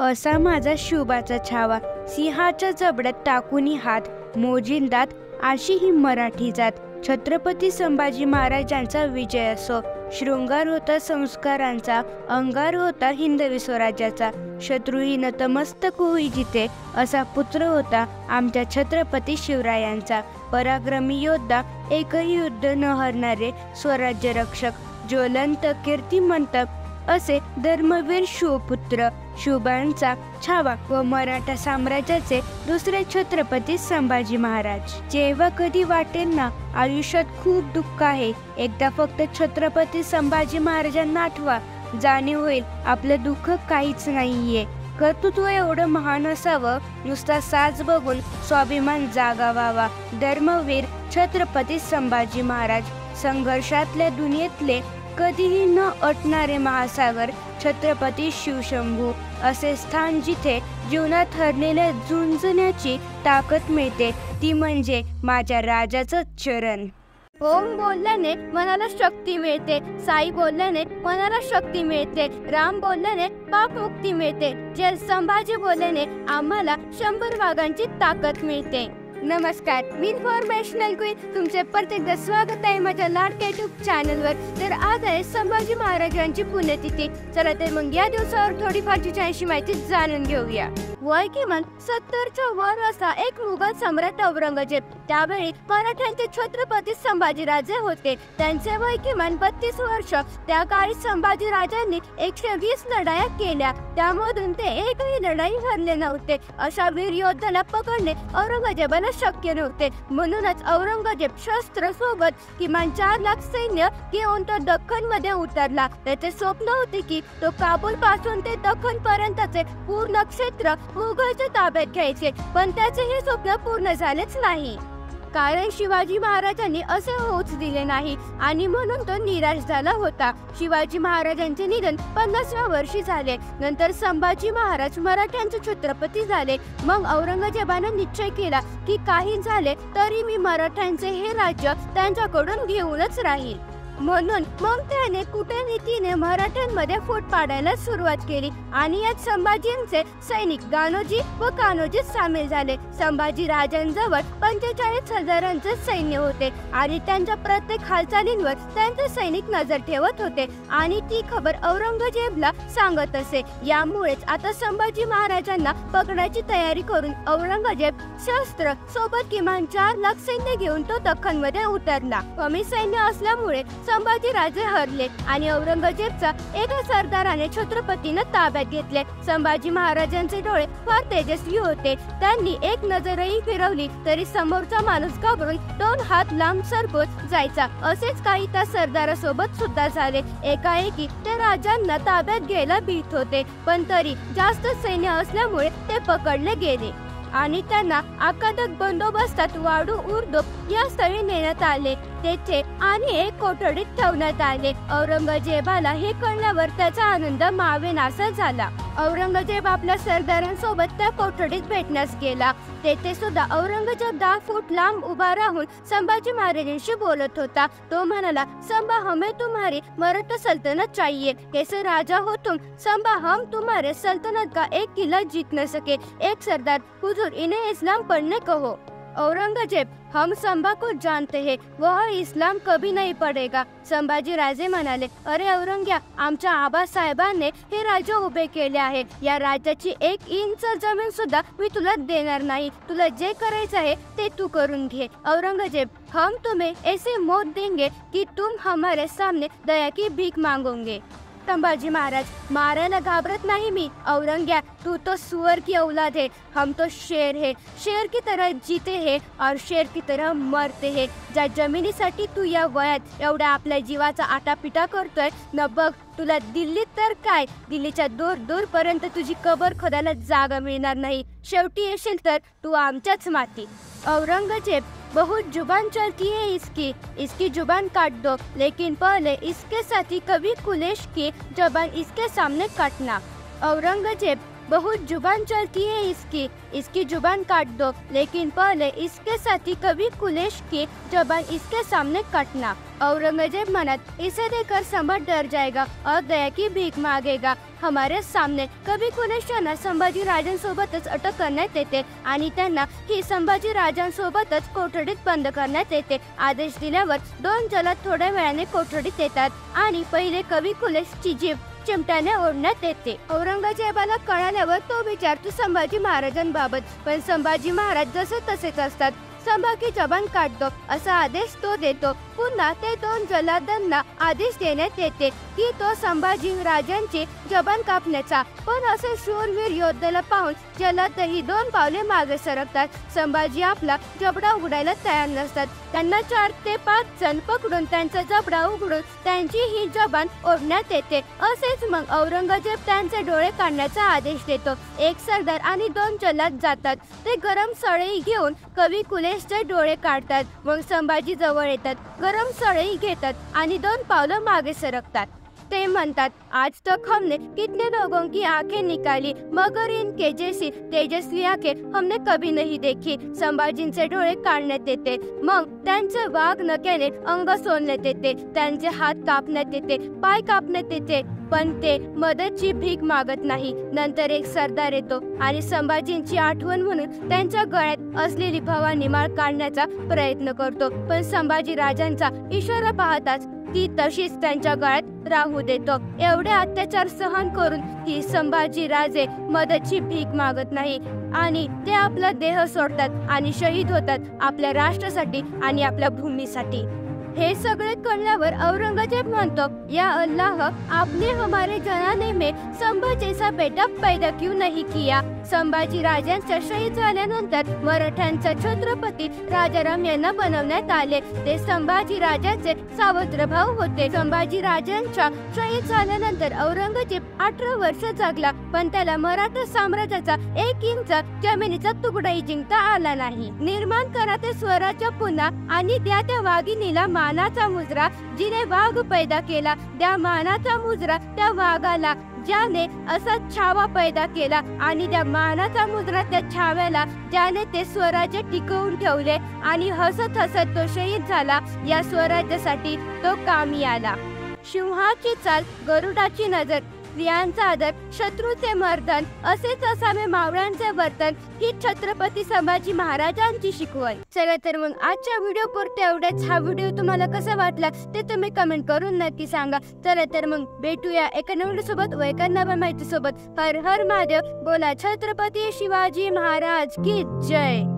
असा माझा शुभाचा छावा, सिंहाच्या जबड्यात टाकूनी हात, मोजिंदात अशी ही मराठी जात. छत्रपती संभाजी महाराजांचा विजय असो. शृंगार होता संस्कारांचा, अंगार होता हिंदवी स्वराज्याचा. शत्रुही नतमस्तक होई जिथे, असा पुत्र होता आमच्या छत्रपती शिवरायांचा. पराक्रमी योद्धा, एकही युद्ध न हरणारे स्वराज्य रक्षक, ज्वलंत कीर्तिमंत असे धर्मवीर शिवपुत्र. शुभांचा छावा व मराठा साम्राज्याचे दुसरे छत्रपती संभाजी महाराज. जेव्हा कधी वाटेल ना आयुष्यात खूप दुःख आहे, एकदा फक्त छत्रपती संभाजी महाराजांना आठवा, जाणीव होईल आपलं दुःख काहीच नाहीये. कर्तृत्व एवढं महान असावं, नुसता साज बघून स्वाभिमान जागावावा. धर्मवीर छत्रपती संभाजी महाराज. संघर्षातल्या दुनियेतले कधीही न अटणारे महासागर छत्रपती शिवशंभू. असे स्थान जिथे जीवनात हरलेल्या झुंजण्याची ताकद मिळते, ती म्हणजे माझ्या राजाचं चरण. ओम बोलल्याने मनाला शक्ती मिळते, साई बोलल्याने मनाला शक्ती मिळते, राम बोलल्याने पाप मुक्ती मिळते, जय संभाजी बोलल्याने आम्हाला 100 वाघांची ताकद मिळते. नमस्कार, मी इन्फॉर्मेशनल क्वीन, तुमचे प्रत्येकदा स्वागत आहे माझ्या लाडक्या यूट्यूब चॅनलवर. तर आज आहे संभाजी महाराजांची पुण्यतिथी. चला तर मग या दिवसावर थोडीफार जिजांची माहिती जाणून घेऊया. वय किमान 70च्या वर असा एक मुघल सम्राट औरंगजेब. त्यावेळी मराठ्यांचे छत्रपती संभाजीराजे होते. त्यांचे वय किमान 32 वर्ष. त्या काळी संभाजी राजांनी 120 लढाया केल्या, त्यामधून ते एकही लढाई हरले नव्हते. अशा वीर योद्धाला पकडणे औरंगजेबाला शक्य नव्हते. म्हणूनच औरंगजेब शस्त्र सोबत किमान 4 लाख सैन्य घेऊन तो दख्खन मध्ये उतरला. त्याचे स्वप्न होते की तो काबूल पासून ते दख्खन पर्यंतचे पूर्ण क्षेत्र मुघलच्या ताब्यात घ्यायचे, पण त्याचे हे स्वप्न पूर्ण झालेच नाही. कारण शिवाजी महाराजांनी असे होऊच दिले नाही आणि म्हणून तो निराश झाला होता. शिवाजी महाराजांचे निधन 50व्या वर्षी झाले. नंतर संभाजी महाराज मराठ्यांचे छत्रपती झाले. मग औरंगजेबाने निश्चय केला की काही झाले तरी मी मराठ्यांचे हे राज्य त्यांच्याकडून घेऊनच राहील. म्हणून मग त्याने कूटनीतीने मराठ्यांमध्ये फूट पाडायला सुरुवात केली आणि यात संभाजींचे सैनिक गानोजी व कान्होजी सामील झाले. संभाजी राजांजवळ 45,000चे सैन्य होते आणि त्यांच्या प्रत्येक हालचालींवर त्यांचे सैनिक नजर ठेवत होते आणि ती खबर औरंगजेबला सांगत असे. यामुळेच आता संभाजी महाराजांना पकडायची तयारी करून औरंगजेब शस्त्र सोबत किमान 4 लाख सैन्य घेऊन तो दख्खनमध्ये उतरला. कमी सैन्य असल्यामुळे संभाजी राजे हरले आणि औरंगजेबचा एका सरदाराने छत्रपतीने ताब्यात घेतले. संभाजी महाराजांचे डोळे फार तेजस्वी होते. त्यांनी एक नजरही फिरवली तरी समोरचा माणूस घाबरून 2 हात लांब सरकून जायचा. असेच काही त्या सरदारासोबत सुद्धा झाले. एकाएकी ते राजांना ताब्यात घ्यायला भीत होते, पण तरी जास्त सैन्य असल्यामुळे ते पकडले गेले आणि त्यांना आकादक बंदोबस्तात वाडू उर्दूब या स्थळी नेण्यात आले. तेथे आणि एक कोठडीत ठेवण्यात आले. औरंगजेबाला हे कळल्यावर त्याचा आनंद मावेनासा झाला. औरंगजेब आपल्या सरदारांसोबत त्या कोठडीत भेटण्यास गेला. तेथे सुद्धा औरंगजेब 10 फूट लांब उभा राहून संभाजी महाराजांशी बोलत होता. तो म्हणाला, संभा, हमें तुम्हारी मराठा सल्तनत चाहिए. कैसे राजा हो तुम? संभा, हम तुम्हारे सल्तनत का एक किला जीत न सके. एक सरदार, हुजूर इन्हें इस्लाम पढ़ने कहो. औरंगजेब, हम संभा को जानते हैं, वह इस्लाम कभी नहीं पडेगा. संभाजी राजे म्हणाले, अरे औरंग्या, आमच्या आबासाहेबांनी हे राज्य उभे केले आहे. या राज्याची 1 इंच जमीन सुद्धा मी तुला देणार नाही. तुला जे करायचं आहे ते तू करून घे. औरंगजेब, हम तुम्हें ऐसे मौत देंगे कि तुम हमारे सामने दया की भीख मांगोगे. संभाजी महाराज, मारायला घाबरत नहीं मी. औरंग्या, तू तो सुअर की औलाद है, हम तो शेर है. शेर की तरह जीते हैं और शेर की तरह मरते हैं. ज्या जमिनीसाठी तू या वयात एवढ्या आपल्या जीवाचा आटापिटा करतोय न, बघ, तुला दिल्लीत तर काय, दिल्लीच्या दूर दूर पर्यंत तुझी कबर खोदायला जागा मिळणार नाही. शेवटी येशील तर तू आमच्याच माती. औरंगजेब, बहुत जुबान चलती है इसकी, इसकी जुबान काट दो, लेकिन पहले इसके साथी कवि कुलेश की जुबान इसके सामने काटना. औरंगजेब, बहुत जुबान चलती है इसकी जुबान काट दो, लेकिन पहले इसके साथी कवि कुलेश की जुबान इसके सामने काटना। औरंगजेब मनात इसे देखकर संभाजी डर जाएगा और दया की भीख मागेगा। हमारे सामने कवि कुलेश यांना संभाजी राजांसोबतच अटक करण्यात येते आणि त्यांना ही संभाजी राजांसोबतच कोठडीत बंद करण्यात येते। आदेश दिल्यावर 2 जल्लाद थोड्या वेळाने कोठडीत येतात आणि पहिले कवि कुलेशची जीभ चिमट्याने ओढण्यात येते। औरंगजेबाला कळाल्यावर तो विचारतो संभाजी महाराजांबाबत, पण संभाजी महाराज जसे तसेच असतात। संभाजी जबान काट दो असा आदेश तो देतो। पुन्हा ते 2 जल्लादांना आदेश देण्यात येते की तो संभाजी राजांची जबान कापण्याचा, पण असे शूरवीर योद्ध्याला पाहून जल्लादही 2 पावले मागे सरकतात। संभाजी आपला जबडा उघडायला तयार नसतात। त्यांना 4 ते 5 जण पकडून त्यांचा जबडा उघडून त्यांची ही जबान ओढण्यात येते। असेच मग औरंगजेब त्यांचे डोळे काढण्याचा आदेश देतो। एक सरदार आणि 2 जल्लाद जातात। ते गरम सळई घेऊन कवि कुलेशचे डोळे काढतात। मग संभाजी जवळ येतात, गरम सळई घेतात आणि 2 पावलं मागे सरकतात। ते म्हणतात, आज तक हमने कितने लोगों की आंखें निकाली, मगर इनके जैसी तेजस्वी आंखें हमने कभी नहीं देखी। संभाजींचे डोळे काढण्यात येते। मग त्यांचे वाघ नख्याने अंग सोलण्यात येते, त्यांचे हात कापण्यात येते, पाय कापण्यात येते, पण ते मदतची भीक मागत नाही। नंतर एक सरदार येतो आणि संभाजींची आठवण म्हणून त्यांच्या गळ्यात असलेली भवानी माळ काढण्याचा प्रयत्न करतो, पण संभाजी राजांचा इशारा पाहताच ती तशीच त्यांच्या गळ्यात राहू देतो। एवढे अत्याचार सहन करून ही संभाजी राजे मदतची भीक मागत नाही आणि ते आपला देह सोडतात आणि शहीद होतात आपल्या राष्ट्रासाठी आणि आपल्या भूमीसाठी। हे सगळे कळल्यावर औरंगजेब म्हणतो, या अल्लाह, आपने हमारे जनाने में संभा जैसा बेटा पैदा क्यों नहीं किया। संभाजी राजांच्या शहीद झाल्यानंतर मराठ्यांचा छत्रपती राजाराम यांना बनवण्यात आले। ते संभाजी राजांचे सावत्र भाऊ होते। संभाजी राजांच्या शहीद झाल्यानंतर औरंगजेब 18 वर्ष जगला, पण त्याला मराठा साम्राज्याचा 1 इंच जमिनीचा तुकडाही जिंकता आला नाही। निर्माण करा ते स्वराज्य पुन्हा आणि द्या त्या वाघिणीला मानाचा मुजरा, जिने वाघ पैदा केला, द्या मानाचा मुजरा त्या वाघाला, ज्याने असा छावा पैदा केला, आणि त्या मानाचा मुजरा त्या छाव्याला, ज्याने ते स्वराज्य टिकवून ठेवले आणि हसत हसत तो शहीद झाला। या स्वराज्यासाठी तो कामी आला। सिंहाची चाल, गरुडाची नजर, स्त्रियांचा आदर, शत्रूचे मर्दन, असेच असावे मावळ्यांचे वर्तन, ही छत्रपती संभाजी महाराजांची शिकवण। चला तर मग आजच्या व्हिडिओ पुरते एवढेच। हा व्हिडिओ तुम्हाला कसा वाटला ते तुम्ही कमेंट करून नक्की सांगा। चला तर मग भेटूया एका नवीन सोबत व एका नव्या माहिती सोबत। हर हर महादेव, बोला छत्रपती शिवाजी महाराज की जय।